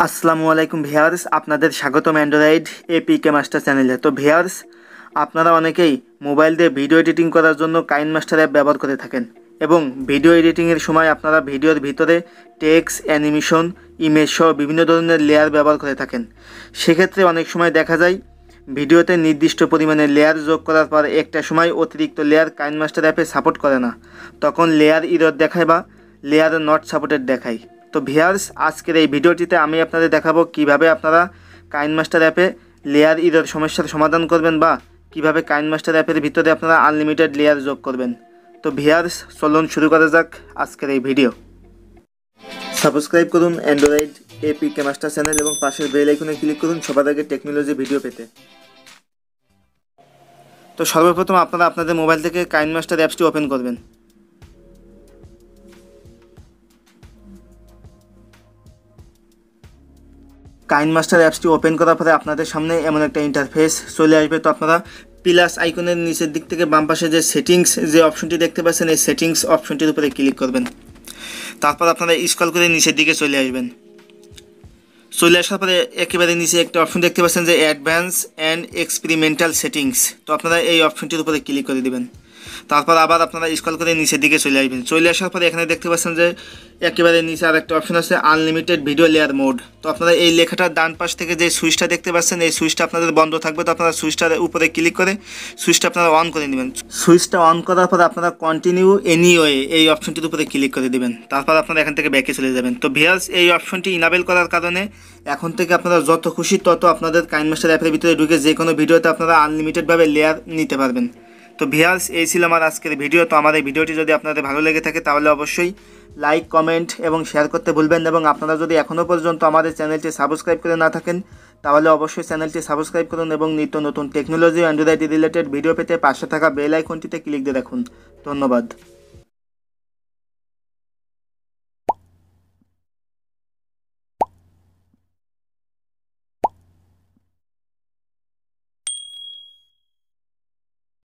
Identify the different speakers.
Speaker 1: আসসালামু আলাইকুম ভিউয়ার্স, আপনাদের স্বাগতম অ্যান্ড্রয়েড এপিকে মাস্টার চ্যানেলে। তো ভিউয়ার্স, আপনারা অনেকেই মোবাইল দিয়ে ভিডিও এডিটিং করার জন্য কাইনমাস্টার অ্যাপ ব্যবহার করে থাকেন এবং ভিডিও এডিটিংয়ের সময় আপনারা ভিডিওর ভিতরে টেক্সট, অ্যানিমেশন, ইমেজ সহ বিভিন্ন ধরনের লেয়ার ব্যবহার করে থাকেন। সেক্ষেত্রে অনেক সময় দেখা যায় ভিডিওতে নির্দিষ্ট পরিমাণে লেয়ার যোগ করার পর একটা সময় অতিরিক্ত লেয়ার কাইনমাস্টার অ্যাপে সাপোর্ট করে না, তখন লেয়ার ইরর দেখায় বা লেয়ার নট সাপোর্টেড দেখায়। তো ভিউয়ার্স, আজকের এই ভিডিওটিতে আমি আপনাদের দেখাবো কিভাবে আপনারা কাইনমাস্টার অ্যাপে লেয়ার ইরর সমস্যার সমাধান করবেন বা কিভাবে কাইনমাস্টার অ্যাপের ভিতরে আপনারা আনলিমিটেড লেয়ার যোগ করবেন। তো ভিউয়ার্স, চলুন শুরু করা যাক আজকের এই ভিডিও। সাবস্ক্রাইব করুন অ্যান্ড্রয়েড এপিকে মাস্টার চ্যানেল এবং পাশের বেল আইকনে ক্লিক করুন সবার আগে টেকনোলজি ভিডিও পেতে। তো সর্বপ্রথম আপনারা আপনাদের মোবাইল থেকে কাইনমাস্টার অ্যাপসটি ওপেন করবেন। কাইনমাস্টার অ্যাপসটি ওপেন করার পরে আপনাদের সামনে এমন একটা ইন্টারফেস চলে আসবে। তো আপনারা প্লাস আইকনের নিচের দিক থেকে বাম পাশে যে সেটিংস যে অপশনটি দেখতে পাচ্ছেন, এই সেটিংস অপশনটির উপরে ক্লিক করবেন। তারপর আপনারা স্ক্রল করে নিচের দিকে চলে আসবেন। চলে আসার পরে একেবারে নিচে একটা অপশন দেখতে পাচ্ছেন যে অ্যাডভান্স অ্যান্ড এক্সপেরিমেন্টাল সেটিংস। তো আপনারা এই অপশনটির উপরে ক্লিক করে দেবেন। তারপর আবার আপনারা স্ক্রল করে নিচের দিকে চলে আসবেন। চলে আসার পরে এখানে দেখতে পাচ্ছেন যে একেবারে নিচে আর একটা অপশন আছে আনলিমিটেড ভিডিও লেয়ার মোড। তো আপনারা এই লেখাটার ডান পাশ থেকে যে সুইচটা দেখতে পাচ্ছেন, এই সুইচটা আপনাদের বন্ধ থাকবে। তো আপনারা সুইচটার উপরে ক্লিক করে সুইচটা আপনারা অন করে নেবেন। সুইচটা অন করার পর আপনারা কন্টিনিউ এনিওয়ে এই অপশনটির উপরে ক্লিক করে দেবেন। তারপর আপনারা এখান থেকে ব্যাকে চলে যাবেন। তো ভিউয়ার্স, এই অপশনটি ইনাবেল করার কারণে এখন থেকে আপনারা যত খুশি তত আপনাদের কাইনমাস্টার অ্যাপের ভিতরে ঢুকে যে কোনো ভিডিওতে আপনারা আনলিমিটেডভাবে লেয়ার নিতে পারবেন। তো ভিউয়ার্স, এই ছিল আমার আজকের ভিডিও। তো আমার এই ভিডিওটি যদি আপনাদের ভালো লেগে থাকে তাহলে অবশ্যই লাইক, কমেন্ট এবং শেয়ার করতে ভুলবেন না। এবং আপনারা যদি এখনও পর্যন্ত আমাদের চ্যানেলটি সাবস্ক্রাইব করে না থাকেন তাহলে অবশ্যই চ্যানেলটি সাবস্ক্রাইব করুন এবং নিত্য নতুন টেকনোলজি অ্যান্ড্রয়েড রিলেটেড ভিডিও পেতে পাশে থাকা বেল আইকনটিতে ক্লিক দিয়ে রাখুন। ধন্যবাদ।